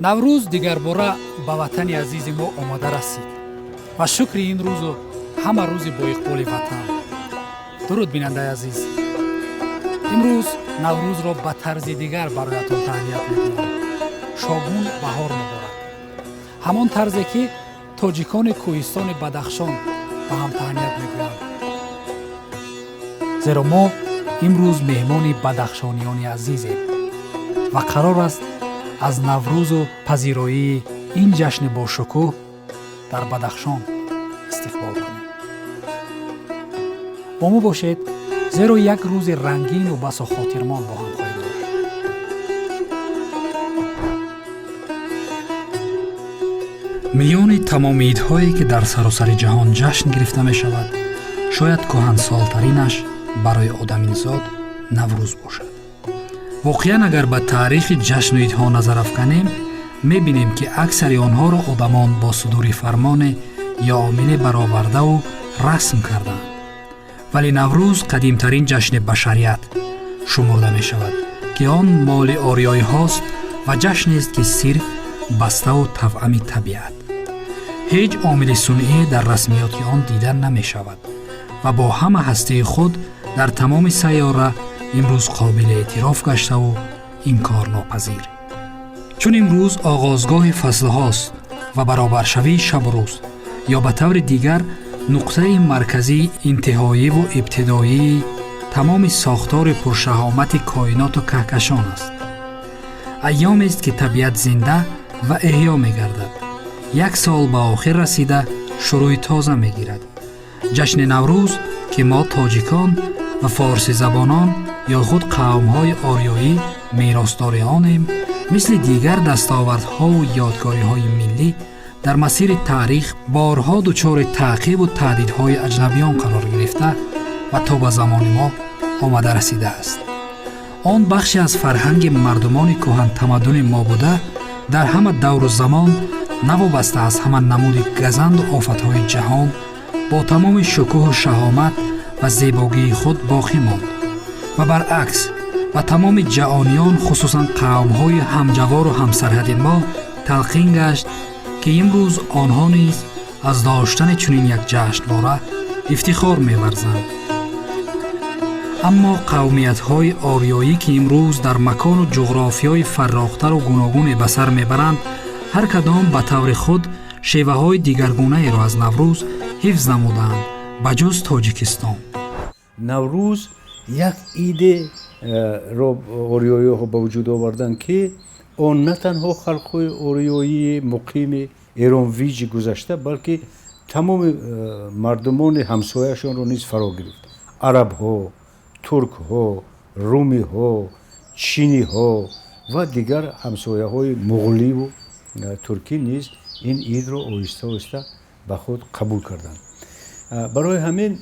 наврӯз дигарбора ба ватани азизи мо омада расид ва шукри ин рӯзу ҳама рӯзи боиқболи ватан. дуруд бинандаи азиз, имрӯз наврӯзро ба тарзи дигар бароятон таҳният мекунам. шогун баҳор муборак. ҳамон тарзе ки тоҷикони кӯҳистони Бадахшон ба ҳам таҳният мегӯянд. зеро мо имрӯз меҳмони бадахшониёни азизем ва қарор аст аз наврӯзу пазироии ин ҷашни бошукӯҳ дар Бадахшон истиқбол кунем. бо мо бошед, зеро як рӯзи рангину басу хотирмон бо ҳам хоҳем дошт. миёни тамоми идҳое ки дар саросари ҷаҳон ҷашн гирифта мешавад, шояд кӯҳансолтаринаш барои одаминзод наврӯз бошад. воқеан агар ба таърихи ҷашну идҳо назар афканем, мебинем ки аксари онҳоро одамон бо судури фармоне ё омиле баровардаву расм карданд. вале наврӯз қадимтарин ҷашни башарият шумурда мешавад ки он моли ориёиҳост ва ҷашнест ки сирф баставу тавъами табиат. ҳеҷ омили сунъие дар расмиёти он дида намешавад ва бо ҳама ҳастии худ дар тамоми сайёра имрӯз қобили эътироф гаштаву инкорнопазир. чун имрӯз оғозгоҳи фаслҳост ва баробаршавии шабу рӯз ё ба таври дигар нуқтаи марказии интиҳоиву ибтидоии тамоми сохтори пуршаҳомати коиноту каҳкашон аст. айёмест ки табиат зинда ва эҳьё мегардад. як сол ба охир расида шурӯи тоза мегирад. ҷашни наврӯз ки мо тоҷикон ва форсизабонон ё худ қавмҳои ориёӣ меросдори онем, мисли дигар дастовардҳову ёдгориҳои миллӣ дар масири таърих борҳо дучори таъқибу таҳдидҳои аҷнабиён қарор гирифта ва то ба замони мо омада расидааст. он бахше аз фарҳанги мардумони кӯҳантамаддуни мо буда, дар ҳама давру замон навобаста аз ҳама намуди газанду офатҳои ҷаҳон бо тамоми шукӯҳу шаҳомат ва зебогии худ боқӣ монд ва баръакс ба тамоми ҷаҳониён, хусусан қавмҳои ҳамҷавору ҳамсарҳади мо талқин гашт ки имрӯз онҳо низ аз доштани чунин як ҷашнвора ифтихор меварзанд. аммо қавмиятҳои ориёӣ ки имрӯз дар макону ҷуғрофияи фаррохтару гуногуне ба сар мебаранд, ҳар кадом ба таври худ шеваҳои дигаргунаеро аз наврӯз ҳифз намуданд, ба ҷуз Тоҷикистон. наврӯз як иде ро ориёиҳо ба вуҷуд оварданд ки он на танҳо халқҳои ориёии муқими эронвиҷи гузашта, балки тамоми мардумони ҳамсояшонро низ фаро гирифт. арабҳо, туркҳо, румиҳо, чиниҳо ва дигар ҳамсояҳои муғуливу туркӣ низ ин идро оҳиста оҳиста ба худ қабул карданд. барои ҳамин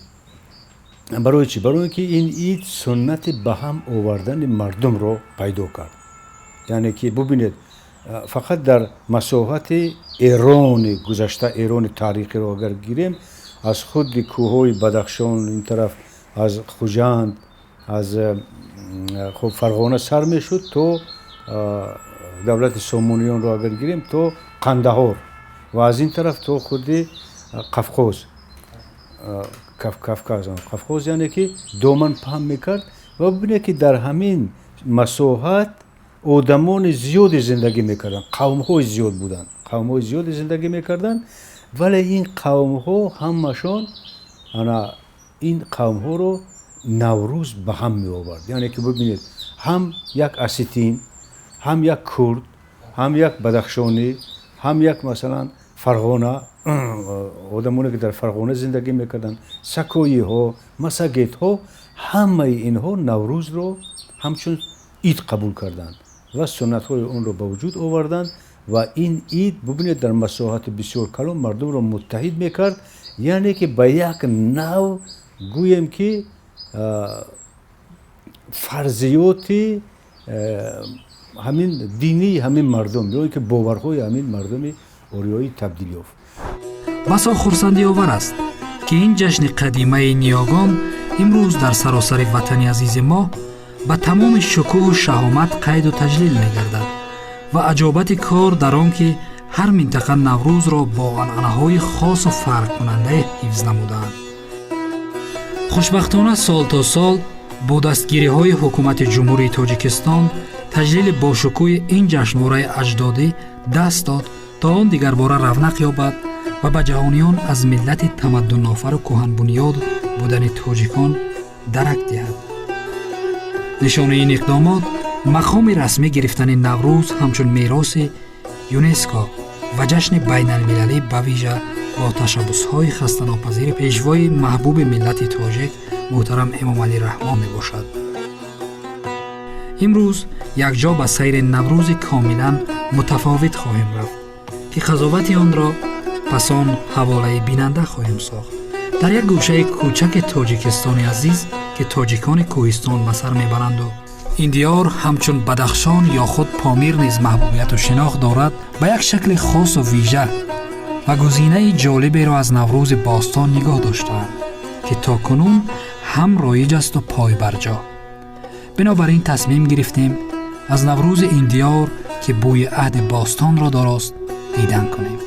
барои чӣ? барои ин ки ин ид суннати ба ҳам овардани мардумро пайдо кард. яъне ки бубинед, фақат дар масоҳати эрони гузашта, эрони таърихиро агар гирем, аз худи кӯҳҳои Бадахшон ин тараф, аз Хуҷанд, аз Фарғона сар мешуд то давлати Сомонiyonро агар гирем то Қандаҳор ва аз ин тараф то худи Қавқоз. Қавқоз яъне ки доман паҳн мекард ва бубинед ки дар ҳамин масоҳат одамони зиёде зиндагӣ мекарданд, қавмҳои зиёд буданд, қавмҳои зиёде зиндагӣ мекарданд, вале ин қавмҳо ҳамашон ин қавмҳоро наврӯз ба ҳам меовард. яъне ки бубинед, ҳам як осетин, ҳам як курд, ҳам як бадахшонӣ, ҳам як масалан фарғона, одамоне ки дар фарғона зиндагӣ мекарданд, сакоиҳо, масагетҳо, ҳамаи инҳо наврӯзро ҳамчун ид қабул карданд ва суннатҳои онро ба вуҷуд оварданд ва ин ид бубинед дар масоҳати бисёр калон мардумро муттаҳид мекард. яъне ки ба як нав гӯем ки фарзиёти ҳамин динии ҳамин мардум ё ки боварҳои ҳамин мардуми ориёӣ табдил ёфт. басо хурсандиовар аст ки ин ҷашни қадимаи ниёгон имрӯз дар саросари ватани азизи мо ба тамоми шукӯҳу шаҳомат қайду таҷлил мегардад ва аҷобати кор дар он ки ҳар минтақа наврӯзро бо анъанаҳои хосу фарқкунандаи ҳифз намуданд. хушбахтона сол то сол бо дастгириҳои ҳукумати ҷумҳурии Тоҷикистон таҷлили бошукӯҳи ин ҷашнвораи аҷдодӣ даст дод, то он дигарбора равнақ ёбад ва ба ҷаҳониён аз миллати тамаддуннофару кӯҳанбунёд будани тоҷикон дарак диҳад. нишони ин иқдомот мақоми расмӣ гирифтани Наврӯз ҳамчун мероси ЮНЕСКО ва ҷашни байналмилалӣ ба вижа бо ташаббусҳои хастанопазири пешвои маҳбуби миллати тоҷик муҳтарам Эмомалӣ Раҳмон мебошад. имрӯз якҷо ба сайри Наврӯзи комилан мутафовит хоҳем рафт, ки қазовати онро пас он ҳаволаи бинанда хоҳем сохт. дар як гӯшаи кӯчаки тоҷикистони азиз ки тоҷикони кӯҳистон ба сар мебаранду ин диёр ҳамчун Бадахшон ё худ Помир низ маҳбубияту шинохт дорад, ба як шакли хосу вижа ва гузинаи ҷолиберо аз Наврӯзи бостон нигоҳ доштаанд, ки токунун ҳам роиҷ асту пойбарҷо. бинобар ин тасмим гирифтем аз Наврӯзи ин диёр ки бӯи аҳди бостонро дорост дидан кунем.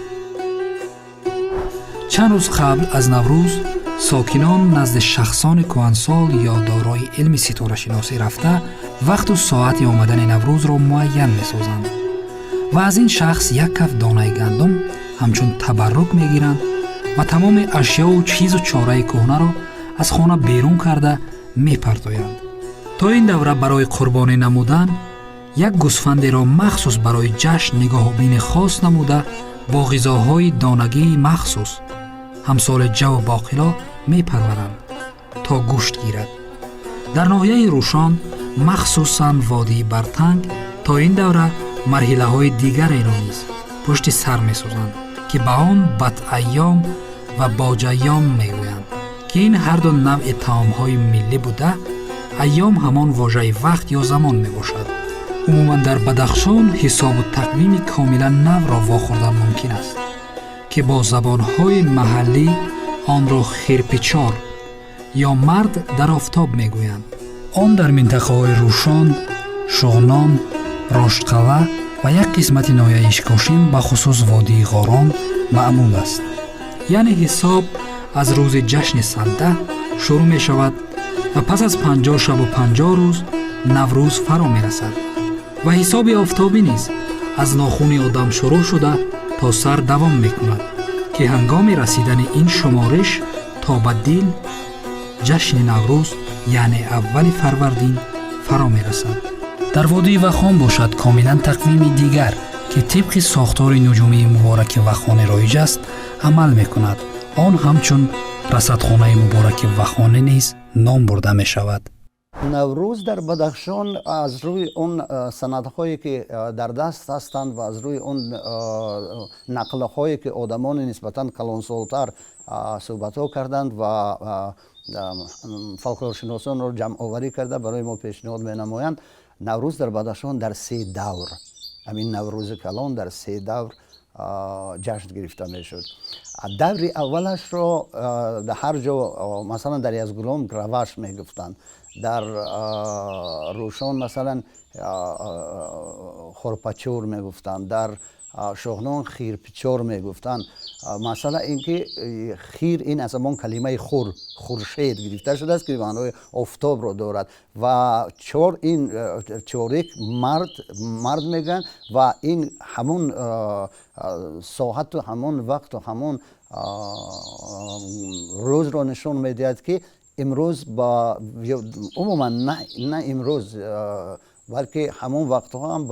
чанд рӯз қабл аз Наврӯз сокинон назди шахсони кӯҳансол ё дорои илми ситорашиносӣ рафта вақту соати омадани Наврӯзро муайян месозанд ва аз ин шахс як каф донаи гандум ҳамчун табаррук мегиранд ва тамоми ашёу чизу чораи кӯҳнаро аз хона берун карда мепартоянд. то ин давра барои қурбонӣ намудан як гӯсфандеро махсус барои ҷашн нигоҳубини хос намуда бо ғизоҳои донагии махсус ҳамсоли ҷаву боқило мепарваранд то гӯшт гирад. дар ноҳияи Рӯшон махсусан водии Бартанг то ин давра марҳилаҳои дигареро низ пушти сар месозанд, ки ба он батъайём ва боҷайём мегӯянд, ки ин ҳарду навъи таомҳои миллӣ буда айём ҳамон вожаи вақт ё замон мебошад. умуман дар Бадахшон ҳисобу тақвими комилан навро вохӯрдан мумкин аст, ки бо забонҳои маҳаллӣ онро хирпичор ё мард дар офтоб мегӯянд. он дар минтақаҳои Рӯшон, Шуғнон, Роштқала ва як қисмати ноҳияи Ишкошин ба хусус водии Ғорон маъмул аст. яъне ҳисоб аз рӯзи ҷашни санта шурӯъ мешавад ва пас аз 50 шабу 50 рӯз Наврӯз фаро мерасад ва ҳисоби офтобӣ низ аз нохуни одам шурӯъ шуда то сар давом мекунад, ки ҳангоми расидани ин шумориш то ба дил ҷашни Наврӯз яъне аввали фарвардин фаро мерасад. дар водии Вахон бошад комилан тақвими дигар, ки тибқи сохтори нуҷумии мубораки Вахоне роиҷ аст амал мекунад. он ҳамчун расадхонаи мубораки Вахоне низ ном бурда мешавад. Наврӯз дар Бадахшон аз рӯи он санадҳое ки дар даст ҳастанд ва аз рӯи он нақлҳое ки одамони нисбатан калонсолтар суҳбатҳо карданд ва фолклоршиносонро ҷамъоварӣ карда барои мо пешниҳод менамоянд, Наврӯз дар Бадахшон дар 3 давр, ҳамин Наврӯзи калон дар 3 давр ҷашн гирифта мешуд. даври аввалашро дар ҳар ҷо масалан дар Язгулом раваш мегуфтанд, дар Рӯшон масалан хурпачор мегуфтанд, дар Шуғнон хирпичор мегуфтанд. масъала ин ки хир ин аз ҳамон калимаи хуршед гирифта шудааст, ки маънои офтобро дорад ва чор ин чорик мард мегӯянд ва ин ҳамон соату ҳамон вақту ҳамон рӯзро нишон медиҳад, ки имрӯз ба умуман на имрӯз балки ҳамон вақтҳо ҳам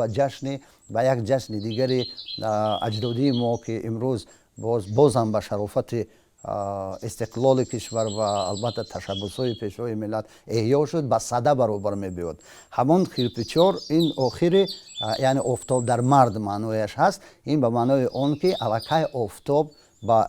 ба як ҷашни дигари аҷдодии мо, ки имрӯз бозам ба шарофати истиқлоли кишвар ва албатта ташаббусҳои пешвои миллат эҳё шуд, ба сада баробар мебиёд. ҳамон хирпичор ин охири яъне офтоб дар мард маънояш ҳаст. ин ба маънои он ки аллакай офтоб با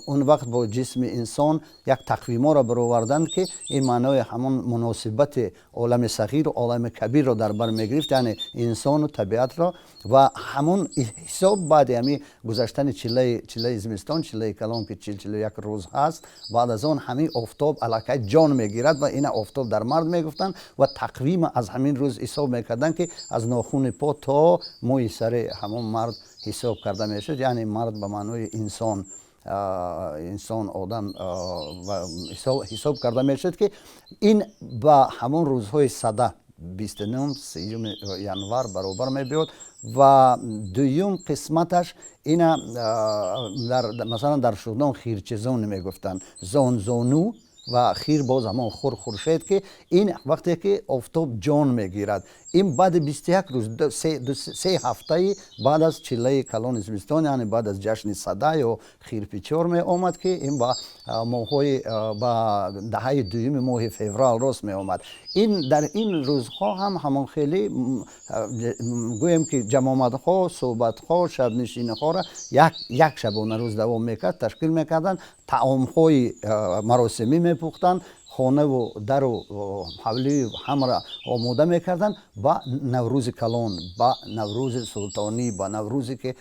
اون وقت با جسم انسان یک تقویما را برآوردند که این معنای همون مناسبت عالم صغیر و عالم کبیر را در بر میگرفت، یعنی انسان و طبیعت را، و همون حساب بعد همی گذشتن چله زمستان، چله کلان که 41 روز هست، بعد از آن همین آفتاب علاقه جان میگیرد و این آفتاب در مرد میگفتند و تقویم از همین روز حساب میکردن که از ناخن پا تا موی سر همون مرد حساب کرده میشد، یعنی مرد به معنای انسان آدم و حساب کرده میشد که این با همون روزهای سده 29 ینوار برابر میبود و دویم قسمتش این مثلا در شغلان خیرچزون میگفتن زانو و خیر باز همون خورشید که این وقتی که آفتاب جان میگیرد، این بعد 21 روز 3 هفته بعد از چله کلان زمستان، یعنی بعد از جشن صده یا خیرپیچار می آمد که این با ماه‌های با دهه دوم ماه فوریه راست می آمد. این در این روزها هم همون خیلی گویم که جماعت‌ها، صحبت‌ها، شب نشینی‌ها را یک شبانه روز دوام میکرد، تشکیل میکردن، طعام‌های مراسمی میپختند، خانه و در و حولی همه را آماده میکردن با نوروز کلان، با نوروز سلطانی، با نوروزی که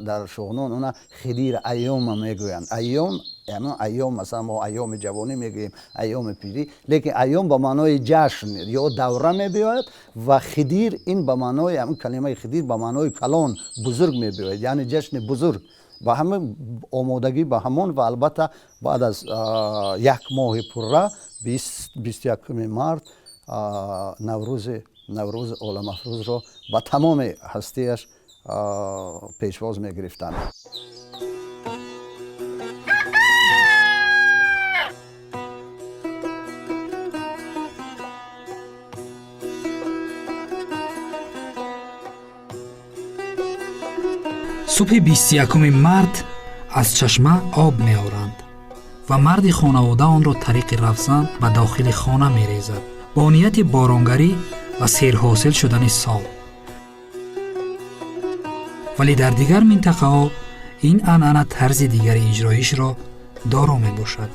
در شغنان اونا خدیر ایام میگویند. ایام مثلا ما ایام جوانی میگوییم، ایام پیری، لیکن ایام به معنای جشن یا دوره میباید و خدیر این به معنای همون کلمه خدیر به معنای کلان بزرگ میباید، یعنی جشن بزرگ با همه آمادگی با همون. و البته بعد از یک ماه پره 21 مارس نوروز عالم افروز را با تمام هستیش پیشواز می گرفتند. صبح 21 март аз чашма об меоранд ва марди хонавода онро тариқи рафзан ба дохили хона мерезад бо нияти боронгарӣ ва серҳосил шудани сол. вале дар дигар минтақаҳо ин анъана тарзи дигари иҷроишро доро мебошад.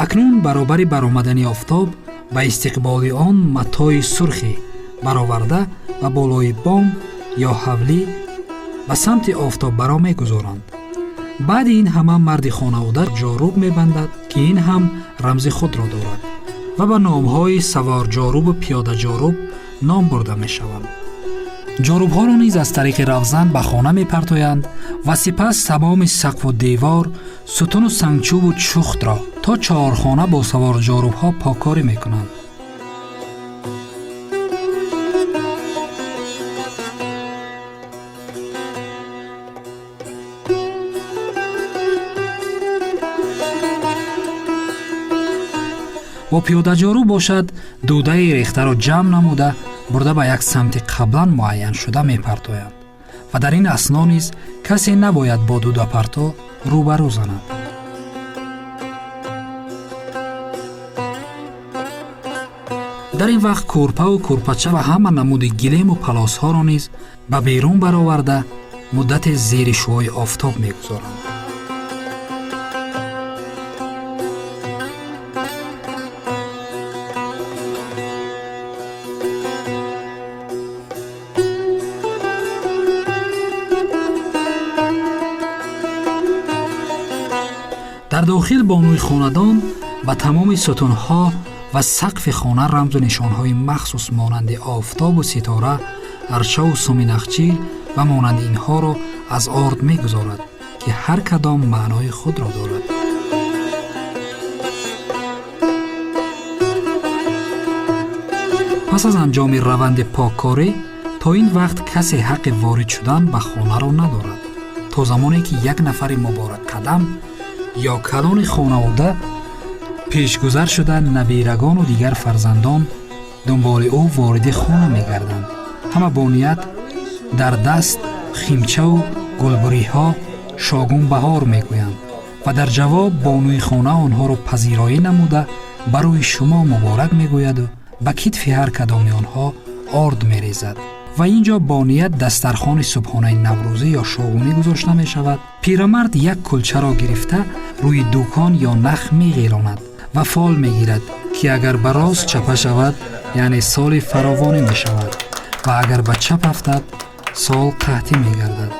акнун баробари баромадани офтоб ба истиқболи он матои сурхи бароварда ба болои бом ё ҳавлӣ ба самти офтоб баро мегузоранд. баъди ин ҳама марди хонавода ҷоруб мебандад ки ин ҳам рамзи худро дорад ва ба номҳои саворҷорубу пиёдаҷоруб ном бурда мешаванд. ҷорубҳоро низ аз тариқи равзан ба хона мепартоянд ва сипас тамоми сақву девор, сутуну сангчӯбу чухтро то чаҳорхона бо саворҷорубҳо покорӣ мекунанд. бо пиёдаҷоруб бошад дудаи рехтаро ҷамъ намуда бурда ба як самти қаблан муайян шуда мепартоянд ва дар ин асно низ касе набояд бо дудапарто рӯбарӯ занад. дар ин вақт кӯрпаву кӯрпача ва ҳама намуди гилему палосҳоро низ ба берун бароварда муддате зери шуои офтоб мегузоранд. дар дохил бонуи хонадон ба тамоми сутунҳо ва сақфи хона рамзу нишонҳои махсус монанди офтобу ситора, арчаву суминахчил ва монанди инҳоро аз орд мегузорад ки ҳар кадом маънои худро дорад. пас аз анҷоми раванди поккорӣ то ин вақт касе ҳаққи ворид шудан ба хонаро надорад то замоне ки як нафари муборакқадам ё калони хонавода пешгузар шуда набирагону дигар фарзандон дунболи ӯ вориди хона мегарданд. ҳама бо ният дар даст химчаву гулбуриҳо шогун баҳор мегӯянд ва дар ҷавоб бонуи хона онҳоро пазироӣ намуда барои шумо муборак мегӯяду ба китфи ҳар кадоми онҳо орд мерезад. و اینجا با نیت دسترخوان صبحانه نوروزی یا شاگونی گذاشته می شود. پیرمرد یک کلچه را گرفته روی دکان یا نخ می غیراند و فال می گیرد که اگر به راست چپه شود یعنی سال فراوانی می شود و اگر به چپ افتد سال قحطی می گردد.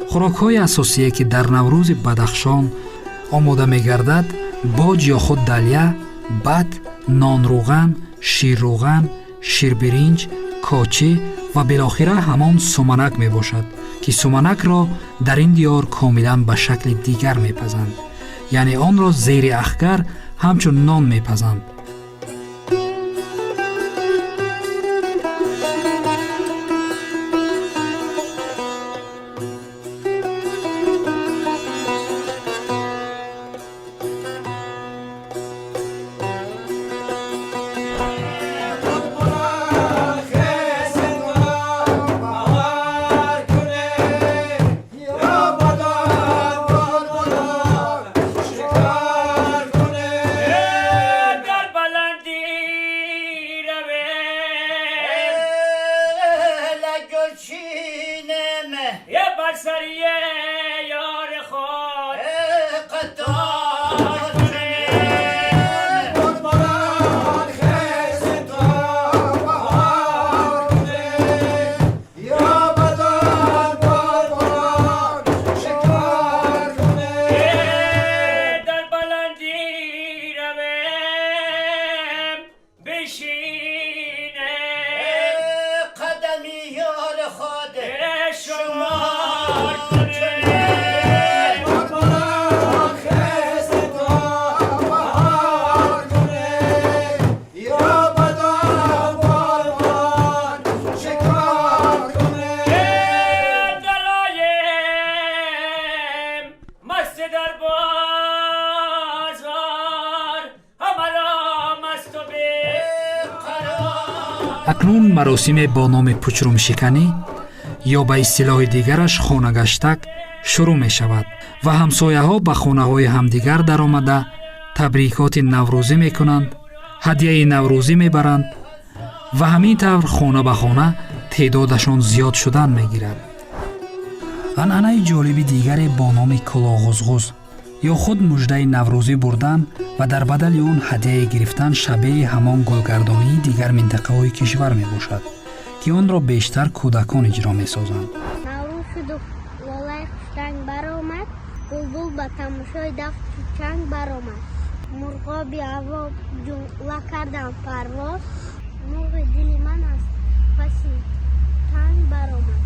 خوراک‌های اساسیه که در نوروز بدخشان آماده می‌گردد باج یا خود دلیه، بط، نان روغن، شیر روغن، شیر برنج، کاچه و بالاخره همان سومنک میباشد که سومنک را در این دیار کاملا به شکل دیگر میپزند، یعنی آن را زیر اخگر همچون نان میپزند. اکنون مراسم با نام پچروم شکنی یا به اصطلاح دیگرش خانه گشتک شروع می شود و همسایه ها به خانه های همدیگر در آمده تبریکات نوروزی می کنند، هدیه نوروزی می برند و همین طور خانه به خانه تعدادشان زیاد شدن می گیرد. عنعنه جالبی دیگری با نام کلاغزغز یا خود مژده نوروزی بردن و در بدل اون هدیه گرفتن شبیه همان گلگردانی دیگر منطقه های کشور می باشد که آن را بیشتر کودکان اجرا می سازند. نوروز شد و لالای خوشتنگ برآمد، بلبل به تماشای دف چنگ برآمد. مرغا بی هوا جمله کردند پرواز، مرغ دل من از پس تنگ برآمد.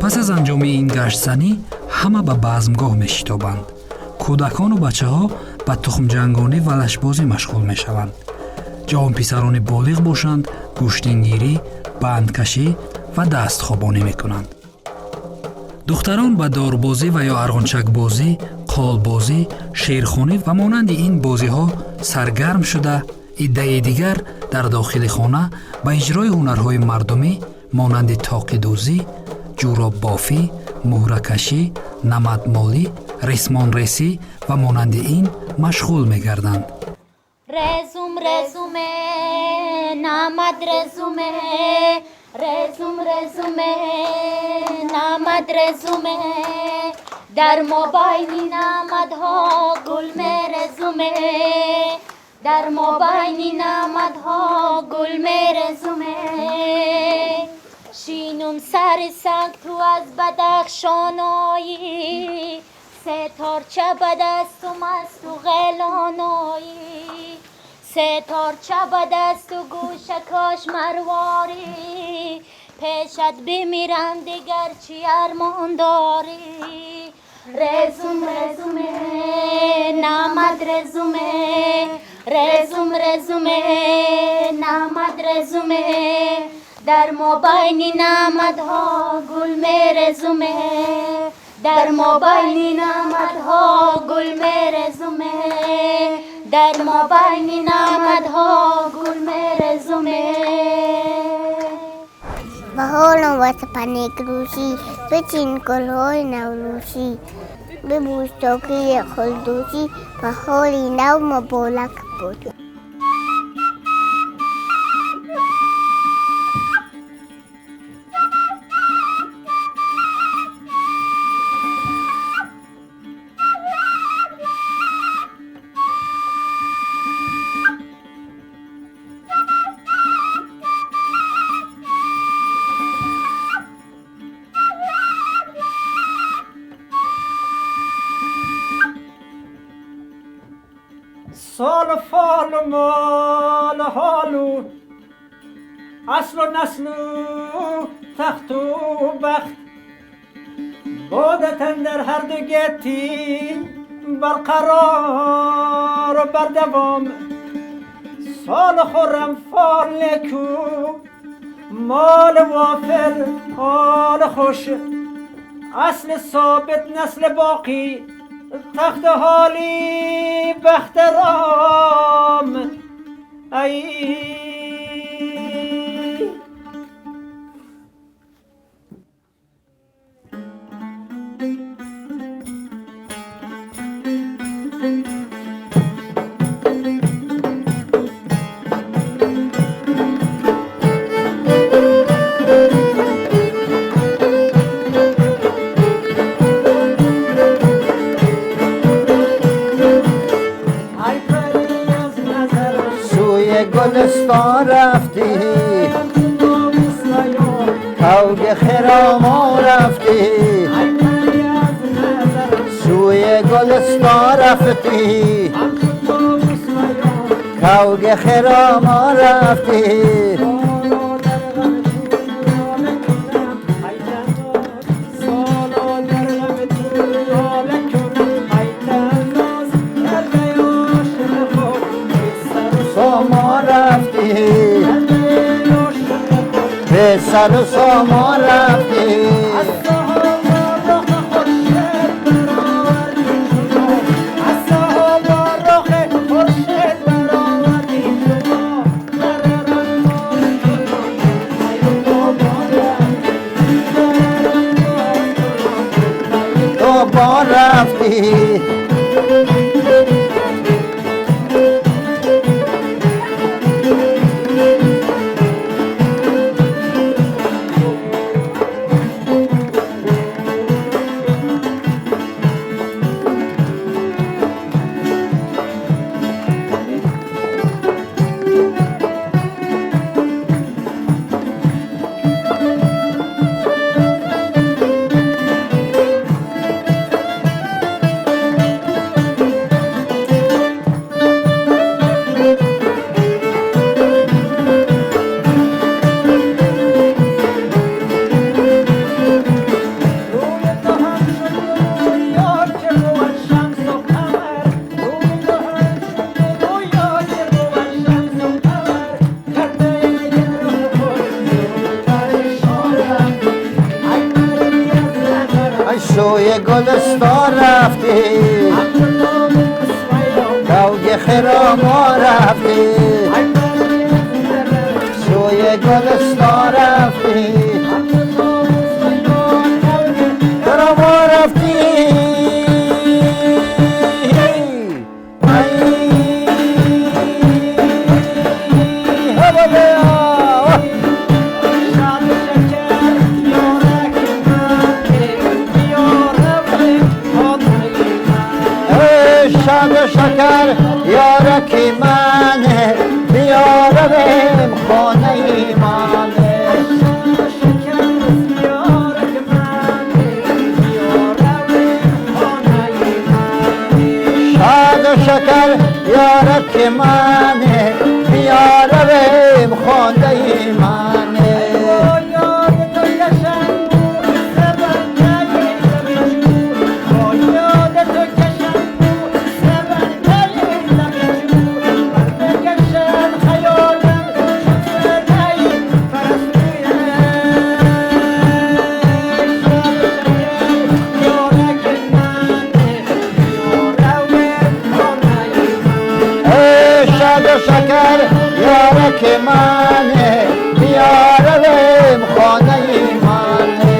پس از انجام این گشتزنی همه به بزمگاه می شتابند. کودکان و بچه ها به تخم جنگانی و لشبازی مشغول می شوند. جوان پسران بالغ باشند گوشتینگیری، بندکشی و دستخوابانی می کنند. دختران به داربازی و یا ارغنچک بازی، قالبازی، شیرخوانی و مانند این بازی ها سرگرم شده، عده دیگر در داخل خانه به اجرای هنرهای مردمی مانند تاقی دوزی، جوراب بافی، مهره کشی، نمدمالی، ریسمان ریسی و مانند این مشغول می گردند. رزوم رزومه نمد رزومه، رزوم رزومه نمد رزومه، در مابین نمدها گل رزومه، در مابین نمدها گل رزومه، شین و هرم سر سنگ تو از بدخشانایی ستارچه به دست و مست و غلانایی ستارچه به دست و گوش کاش مرواری پیشت بمیرم دیگر چی ارمان داری رزوم رزومه نامد رزومه رزوم رزومه نامد رزومه در موبایل نامدها گل رزومه در موبایل نامدها گل رزومه در موبایل نامدها گل رزومه بهارم واسه پنک روشی بچین گلهای نوروشی ببوس چوکی خلدوشی بهاری نو مبارک بود سال و فال و مال و حالو اصل و نسل و تخت و بخت بودتن در هر دو گتی برقرار و بردوام سال خورم فال نکو مال وافر حال خوش اصل ثابت نسل باقی تخت حالی بخترام ای گلستان رفتی کوگ خراما رفتی سوی گلستان رفتی کوگ خراما رفتی به سر و سامان رفتی تو با رفتی سوی گلستان رفتی کوگ خراما رفتی سوی گلستان رفتی خراما رفتی شاد شکر یارکی منه بیارم خانه ایمانه منه بیارم خانه منه شکر یارک منه بیارم خانه منه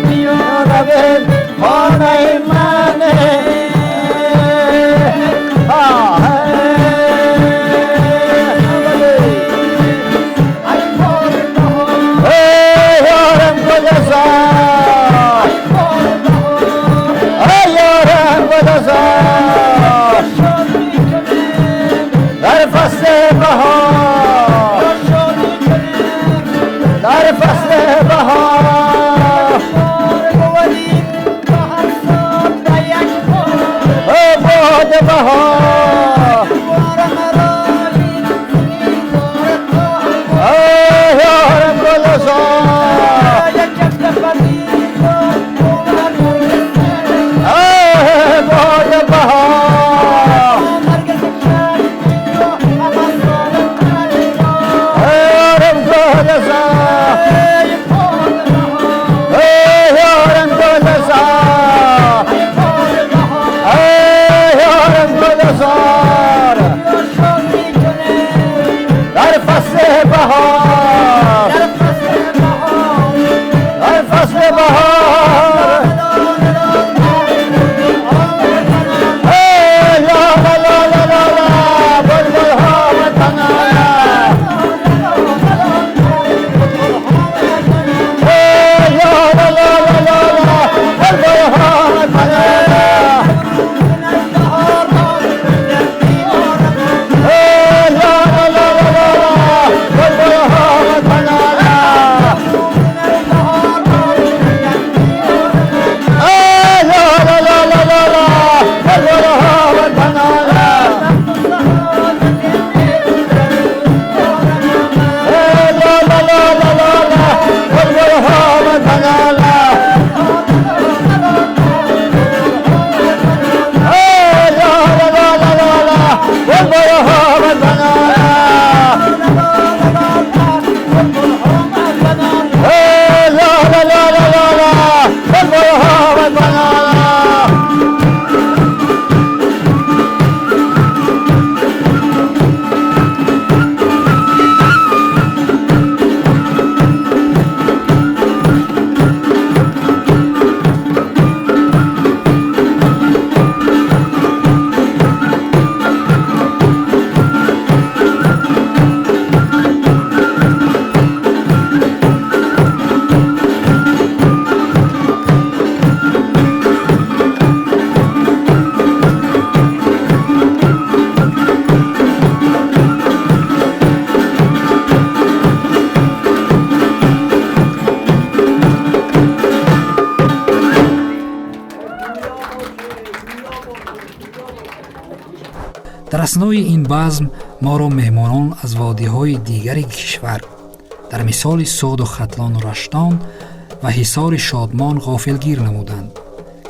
بیارم خانه منه یارم گلزار یارم گلزار در فصل بهار در فصل بهار باد بهار یارم گلزار باد بهار یارم گلزار یارم گلزار یارم گلزار در فصل بهار در فصل بهار дар аснои ин базм моро меҳмонон аз водиҳои дигари кишвар дар мисоли соду хатлону раштон ва ҳисори шодмон ғофилгир намуданд,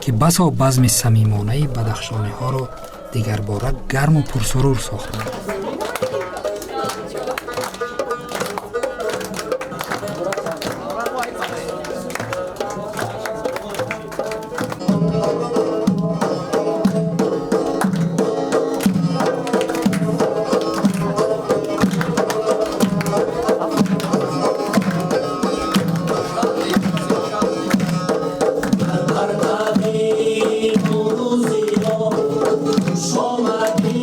ки басо базми самимонаи бадахшониҳоро дигарбора гарму пурсурур сохтанд. Shoma di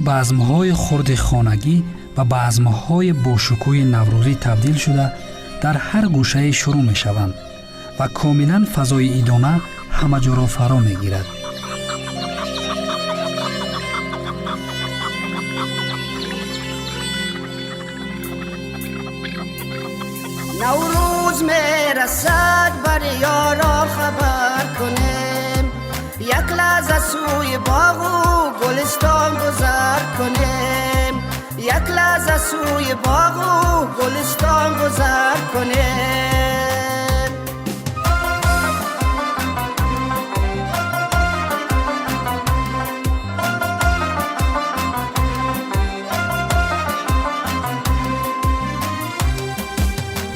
بزم‌های خرد خانگی و بزم‌های باشکوه نوروزی تبدیل شده در هر گوشه شروع می‌شوند و کاملاً فضای ایدانه همه جا را فرا می‌گیرد. نوروز میرسد بر یارا خبر کنیم، یک لحظه سوی باغ و گلستان گذر کنیم، یک لحظه سوی باغ و گلستان گذر کنیم.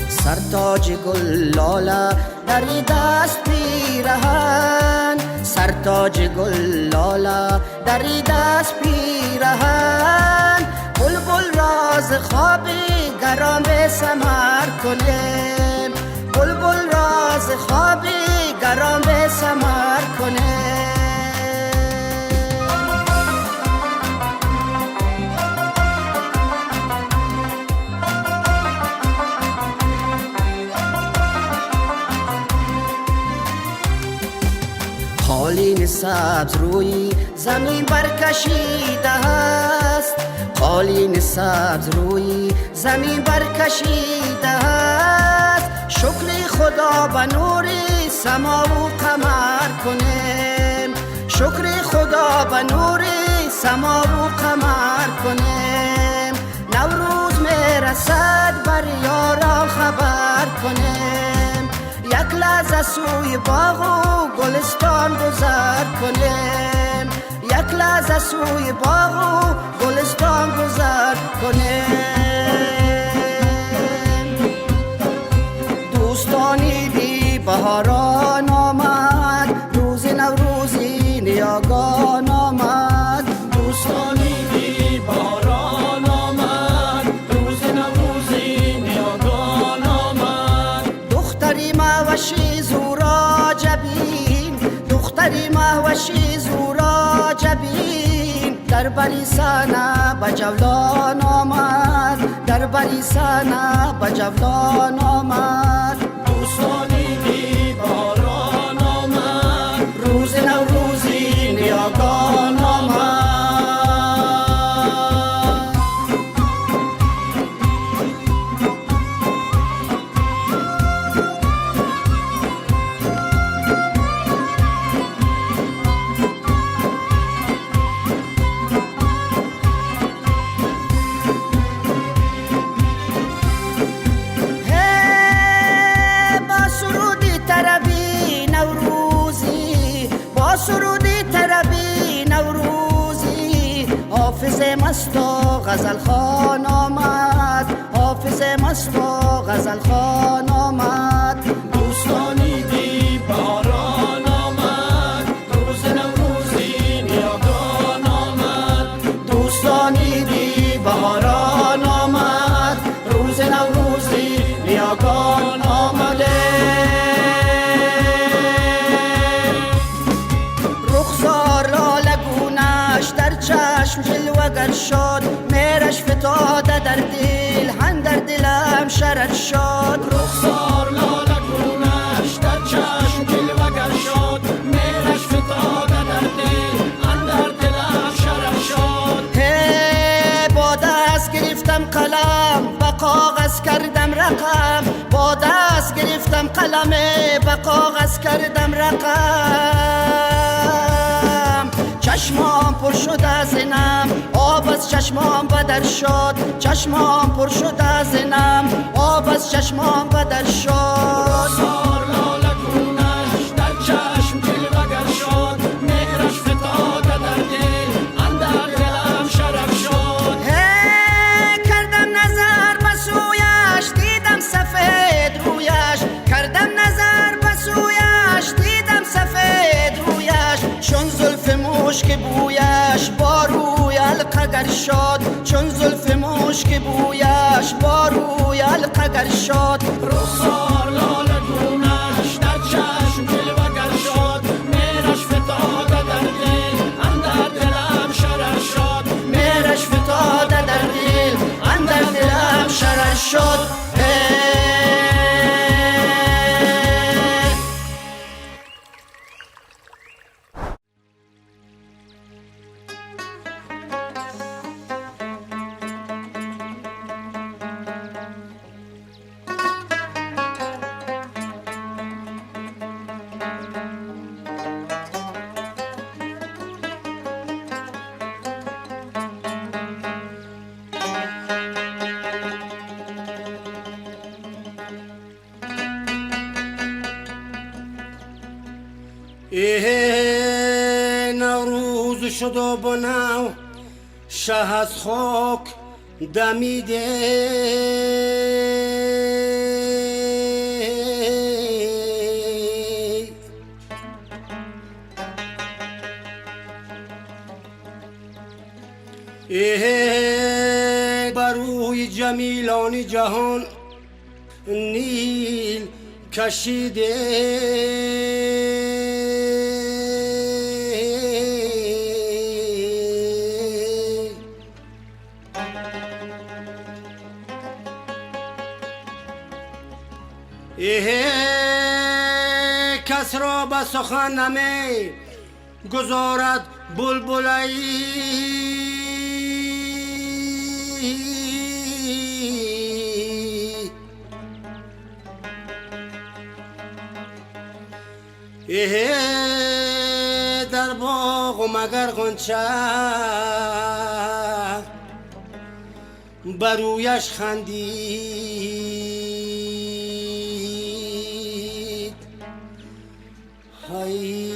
سرتاج گل لاله در دست پیرهن، سرتاج گل لاله در دست پیرهن، بلبل راز خواب گرام سمر کنیم، بلبل راز خواب گرام سمر کنیم. قالین سبز روی زمین برکشیده است، قالین سبز روی زمین برکشیده است، شکر خدا به نور سما و قمر کنیم، شکر خدا به نور سما و قمر کنیم. نوروز میرسد بر یارا خبر کنیم، یک لحظه سوی باغ و گلستان گذر کنیم، یک لحظه سوی باغ و گلستان گذر کنیم. دوستانی دی بهاران آمد، روز نوروزی نیاگان آمد، دوستانی دی بهاران آمد، روز نوروزی نیاگان آمد. دختری مهوشی زورا جبین، دختری مهوشی زورا جبین، در بریسانه به جولان آمد، در بریسانه به جولان آمد. دوستانی دی باران آمد، روز نوروزی نیاگان آمد. سرودی تربی نوروزی، حافظ مست و غزل خان آمد، حافظ مست و غزل خان آمد. دوستانی دی باران آمد، روز نوروزی نیاگان آمد، دوستانی دی باران آمد، روز نوروزی نیاگان آمده. در چشم جلوگر شد، میرش فتاده در دل، هم در دلم شرر شد. رخسار لاله گونش در چشم جلوگر شد، میرش فتاده در دل، هم در دلم شرر شد. هی با دست گرفتم قلم، با کاغذ کردم رقم، با دست گرفتم قلم، با کاغذ کردم رقم. چشمام پر شد از نم، آب از چشمام بدر شد، چشمام پر شد از نم، آب از چشمام بدر شد. رخسار لاله گونش در چشم جلوگر شد، مهرش فتاده در دل، اندر دلم شرر شد. کردم نظر به سویش، دیدم سفید رویش، کردم نظر به سویش، دیدم سفید رویش. چون زلف مشک بویش با روی القگر شد، چون زلف مشک بویش با روی القگر شد. رخسار لاله گونش در چشم جلوگر شد، میرش فتاده در دل، اندر دلم شرر شد. شد نوروز شد و بناو شه از خاک دمیده بروی جمیلان جهان نیل کشیده کس را به سخن نمی گذارد بلبلی در باغ و مگر غنچه برویش خندید های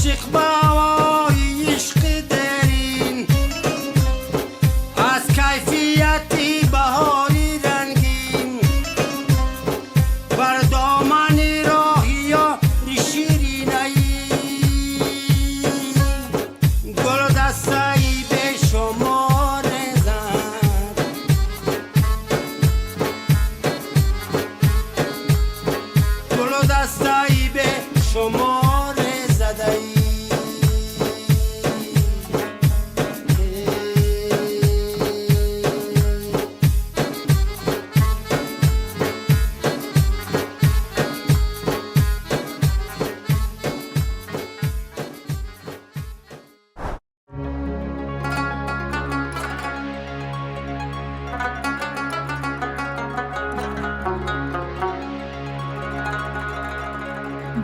عاشق باوای عشق درین از کیفیتی بهاری رنگین بر دامن راهی یا شیرینایی گل دستایی به شما رزد گل دستایی به شما رزدایی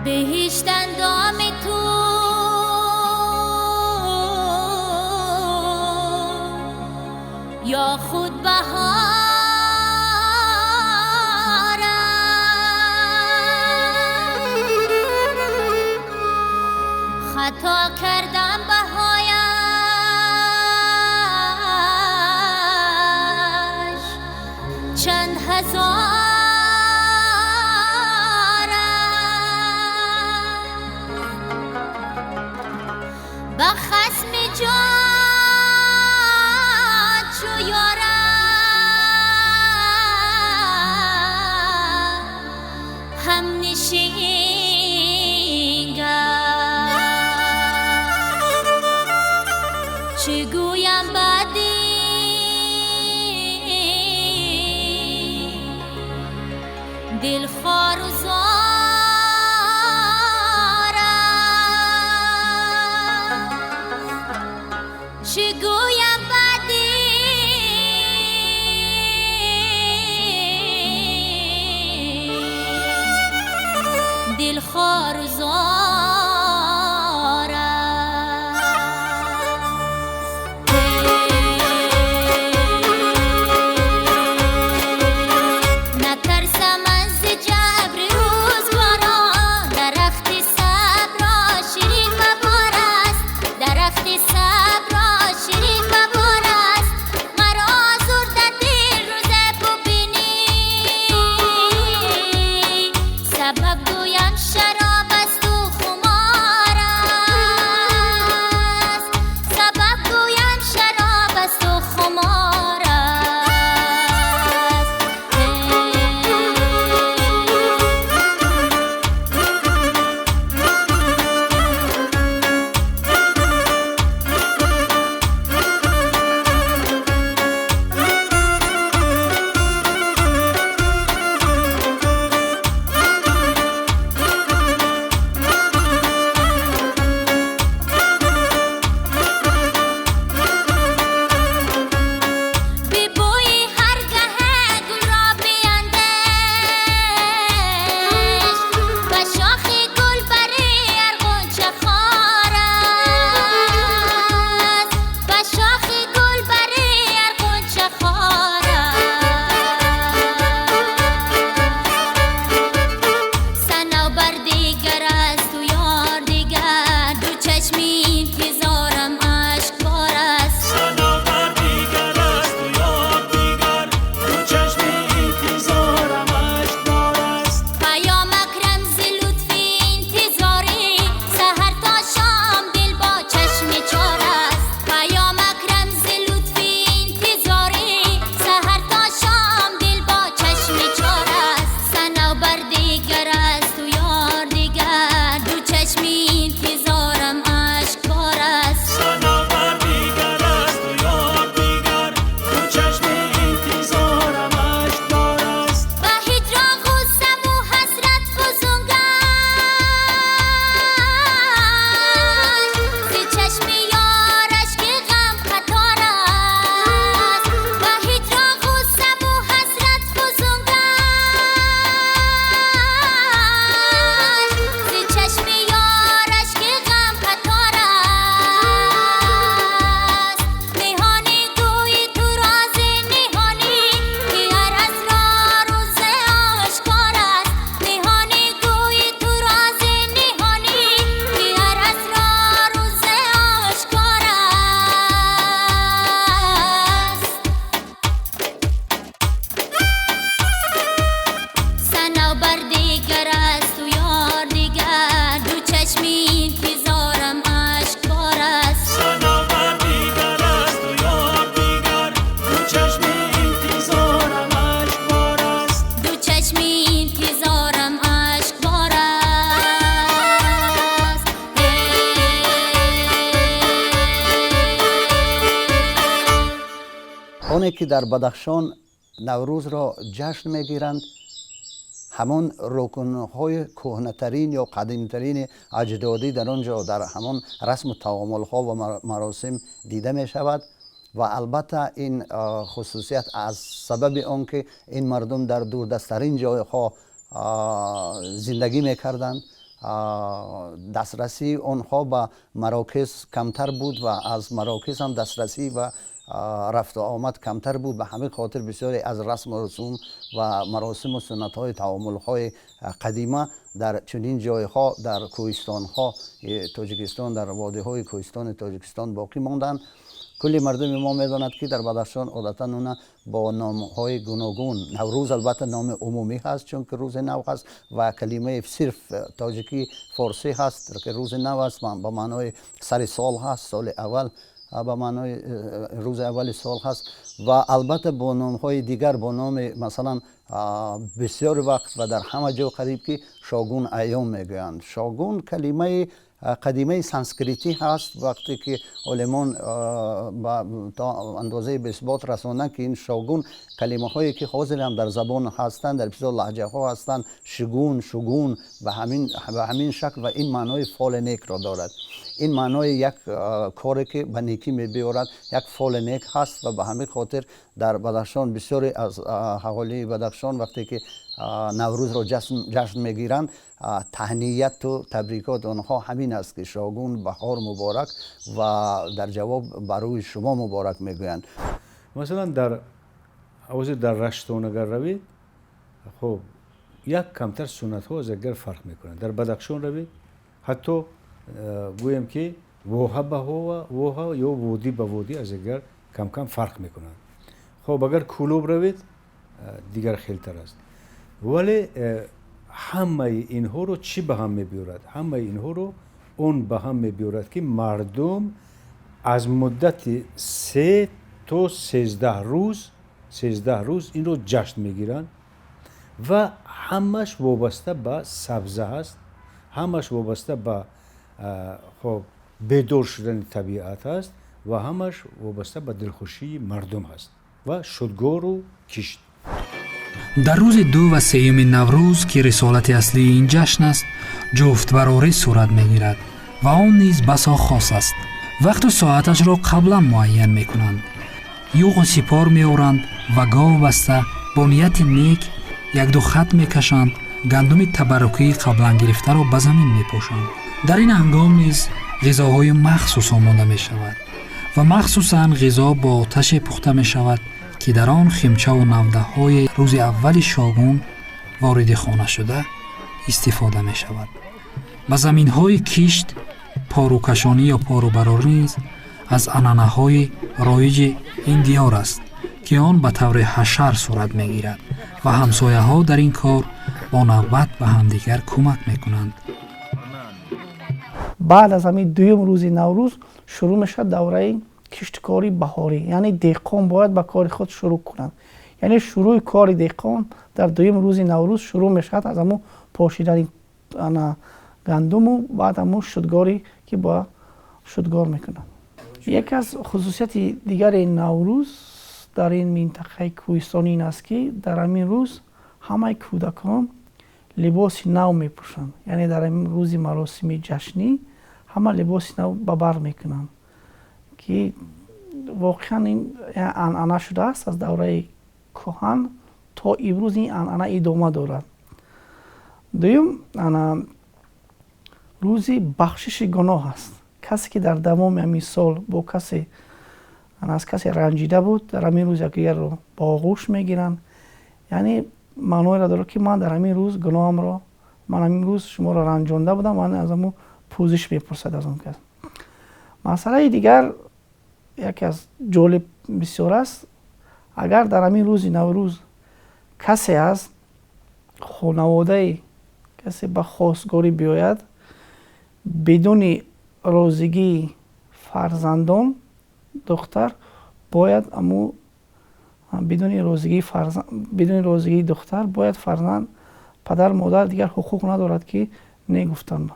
بهشت اندام تو یا خود بهارم خطا کردم بهایش چند هزار با خصم جان چو یارم هم نشینگم چه گویم بعدی دل خار و چه گویم بعدی دل خار و نترسم از جبر روزگاران درخت صبر شیرین مبار است درخت صبر شیرین مبار است مرا آزرده دل روزه ببینی سبب گویم شراب است و خمار است سبب گویم شراب است و خمار است مردمی که در بدخشان نوروز را جشن میگیرند همون رکنهای کهنه‌ترین یا قدیمی‌ترین اجدادی در آنجا در همون رسم و تعامل‌ها و مراسم دیده می شود و البته این خصوصیت از سبب آنکه این مردم در دوردست‌ترین جایها زندگی می‌کردند، دسترسی آنها به مراکز کمتر بود و از مراکز هم دسترسی و رفت و آمد کمتر بود. به همین خاطر بسیاری از رسم و رسوم و مراسم و سنت های تعامل های قدیمه در چنین جایها در کوهستان ها تاجیکستان، در وادی های کوهستان تاجیکستان باقی ماندند. کلی مردم ما میداند که در بدخشان عادتا اونا با نام های گوناگون، نوروز البته نام عمومی هست چون که روز نو هست و کلمه صرف تاجیکی فارسی هست که روز نو است با معنای سر سال هست، سال اول به معنای روز اول سال هست و البته با نام های دیگر با نام مثلا بسیار وقت و در همه جا قریب که شاگون ایام میگویند. شاگون کلمه قدیمه سانسکریتی هست. وقتی که علمان تا اندازه به اثبات رساندند که این شاگون کلمه هایی که حاضر هم در زبان هستند، در بسیار لهجه ها هستند، شگون و همین شکل و این معنای فال نیک را دارد. این معنای یک کاری که به نیکی می‌بیارد، یک فال نیک هست و به همین خاطر در بدخشان بسیاری از اهالی بدخشان وقتی که نوروز را جشن میگیرند تهنیت و تبریکات آنها همین است که شاگون بهار مبارک و در جواب برای شما مبارک میگویند. مثلا در رشتون اگر روید خب یک کمتر سنت ها از اگر فرق میکنند. در بدخشان روید حتی گویم که ووها به ووها یا وودی به وودی از اگر کم فرق میکنند. خب اگر کلوب روید دیگر خیلتر است. ولی همه اینها رو چی به هم میبیورد؟ همه اینها رو اون به هم میبیورد که مردم از مدت 3 تا 13 روز این رو جشن میگیرن و همش وابسته به سبزه هست، همش وابسته به خب بدور شدن طبیعت هست و همش وابسته به دلخوشی مردم هست و شدگار و کشت. در روز 2 و 3 نوروز که رسالت اصلی این جشن است، جفت براری صورت میگیرد و آن نیز بسا خاص است. وقت و ساعتش را قبلا معین میکنند. یوغ و سپار میآورند و گاو بسته با نیت نیک یک دو خط میکشند، گندم تبرکی قبلا گرفته را به زمین میپوشند. در این هنگام نیز غذاهای مخصوص آماده می شود و مخصوصاً غذا با آتش پخته می شود که در آن خمچه و نوده های روز اول شاگون وارد خانه شده استفاده می شود. به زمین های کشت پاروکشانی یا پاروبراری نیز از عنعنه های رایج این دیار است که آن به طور حشر صورت می گیرد و همسایه ها در این کار با نوبت به همدیگر کمک می کنند. بعد از همین دوم روز نوروز شروع میشه دوره کشتکاری بهاری، یعنی دهقان باید به کار خود شروع کنند. یعنی شروع کار دهقان در دوم روز نوروز شروع میشه از همون پاشیدن گندم و بعد همون شدگاری که با شدگار میکنند. یک از خصوصیت دیگر این نوروز در این منطقه کوهستانی این است که در همین روز همه کودکان لباس نو میپوشند. یعنی در این روز مراسم جشنی همه لباس نو به بر میکنند که واقعا این عنعنه شده است از دوره کهن تا امروز این عنعنه ادامه دارد. دوم روز بخشش گناه است. کسی که در تمام همین سال با کسی از کسی رنجیده بود در همین روز یکدیگر رو با آغوش میگیرند. یعنی معنای را داره که من در همین روز گناهم را، من همین روز شما را رنجانده بودم، من از همون پوزش میپرسد از اون کس. مسئله دیگر یکی از جالب بسیار است، اگر در همین روز نوروز کسی از خانواده کسی به خواستگاری بیاید بدون رازیگی فرزندان دختر باید بدون رازیگی دختر باید فرزند پدر مادر دیگر حقوق ندارد که نگفتند.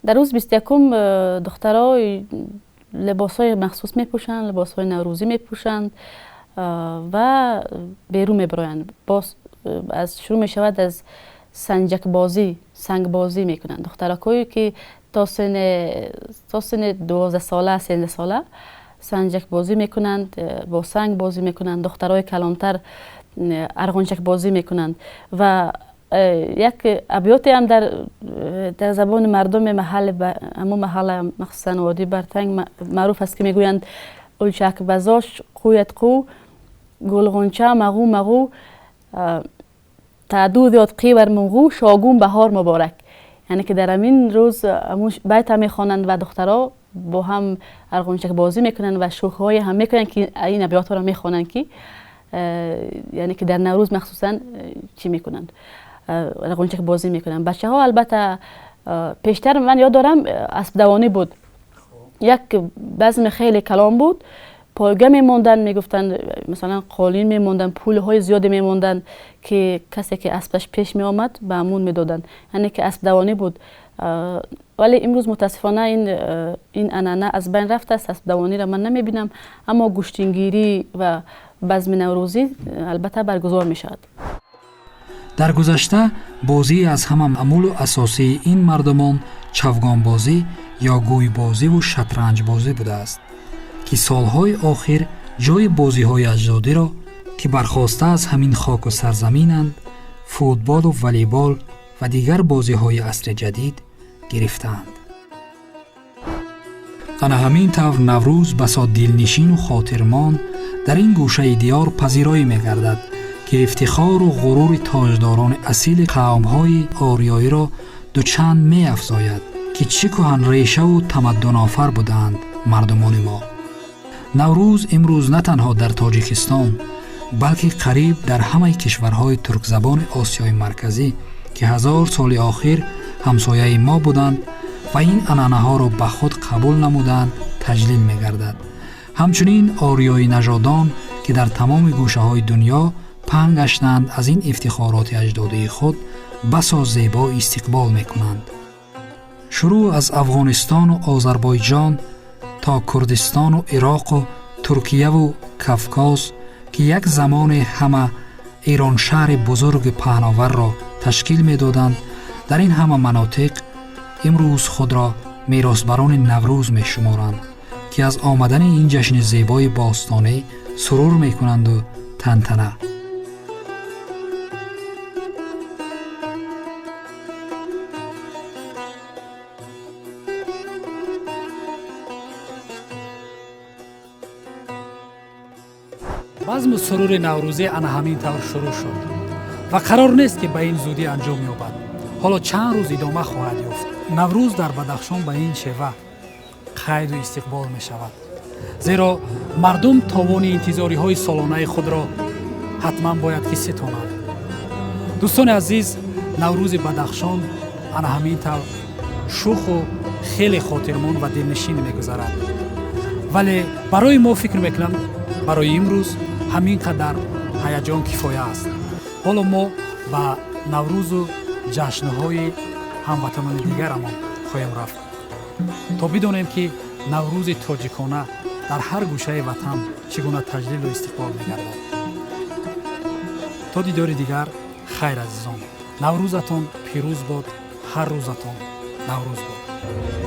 در روز 21 دخترها لباسهای مخصوص میپوشند، لباسهای نوروزی میپوشند و بیرون میبرایند. باز از شروع میشود از سنجک بازی، سنگ بازی میکنند. دخترکایی که تا سن 12 ساله 13 ساله سنجک بازی میکنند، با سنگ بازی میکنند. دخترای کلانتر ارغنچک بازی میکنند و یک ابیاتی هم در زبان مردم محل همون محل مخصوصا وادی برتنگ معروف است که میگویند اولچک بزاش قویت قو گلغنچه مغو مغو تعدود یاد قیور مغو شاگون بهار مبارک. یعنی که در همین روز بیت هم میخوانند و دخترها با هم ارغنچک بازی میکنند و شوخی هم میکنند که این ابیات ها را میخوانند که یعنی که در نوروز مخصوصا چی میکنند، ارغنچک بازی میکنند. بچه ها البته پیشتر من یاد دارم اسب دوانی بود، یک بزم خیلی کلام بود، پایگاه میموندن، میگفتن مثلا قالین میموندن، پول های زیادی میموندن که کسی که اسبش پیش میآمد به امون میدادن، یعنی که اسب دوانی بود. ولی امروز متاسفانه این انانه از بین رفته است، اسب دوانی را من نمیبینم، اما گوشتینگیری و بزم نوروزی البته برگزار می شود. در گذشته بازی از همه معمول و اساسی این مردمان چوگان بازی یا گوی بازی و شطرنج بازی بوده است که سالهای آخر جای بازی های اجدادی را که برخواسته از همین خاک و سرزمینند، فوتبال و والیبال و دیگر بازی های عصر جدید گرفتند. انا همین طور نوروز بسا دلنشین و خاطرمان در این گوشه دیار پذیرایی می‌گردد که افتخار و غرور تاجداران اصیل قوم‌های آریایی را دوچند می‌افزاید که چه کهن ریشه و تمدن آفر بودند مردمان ما. نوروز امروز نه تنها در تاجیکستان بلکه قریب در همه کشورهای ترک زبان آسیای مرکزی که 1000 سال آخر همسایه ما بودند و این انانه ها را به خود قبول نمودند تجلیل می‌گردد. همچنین آریایی نژادان که در تمام گوشه های دنیا پنگ گشتند از این افتخارات اجدادی خود بسا زیبا استقبال می‌کنند. شروع از افغانستان و آذربایجان تا کردستان و عراق و ترکیه و کافکاز که یک زمان همه ایران شهر بزرگ پهناور را تشکیل می‌دادند، در این همه مناطق امروز خود را میراثبران نوروز می‌شمارند که از آمدن این جشن زیبای باستانی سرور می‌کنند و تنتنه. بزم سرور نوروزی انا همین طور شروع شد و قرار نیست که به این زودی انجام یابد. حالا چند روز ادامه خواهد یافت. نوروز در بدخشان به این شیوه قید و استقبال می شود، زیرا مردم توان انتظاری های سالانه خود را حتما باید که ستانند. دوستان عزیز، نوروز بدخشان انا همین طور شوخ و خیلی خاطرمان و دلنشین می گذرد، ولی برای ما فکر میکنم برای امروز همین قدر هیجان کفایه است. حالا ما به نوروز و جشن‌های هموطنان دیگرمان خواهیم رفت تا بدانیم که نوروز تاجیکانه در هر گوشه وطن چگونه تجلیل و استقبال می‌گردد. تا دیدار دیگر، خیر عزیزان. نوروزتان پیروز باد، هر روزتان نوروز باد.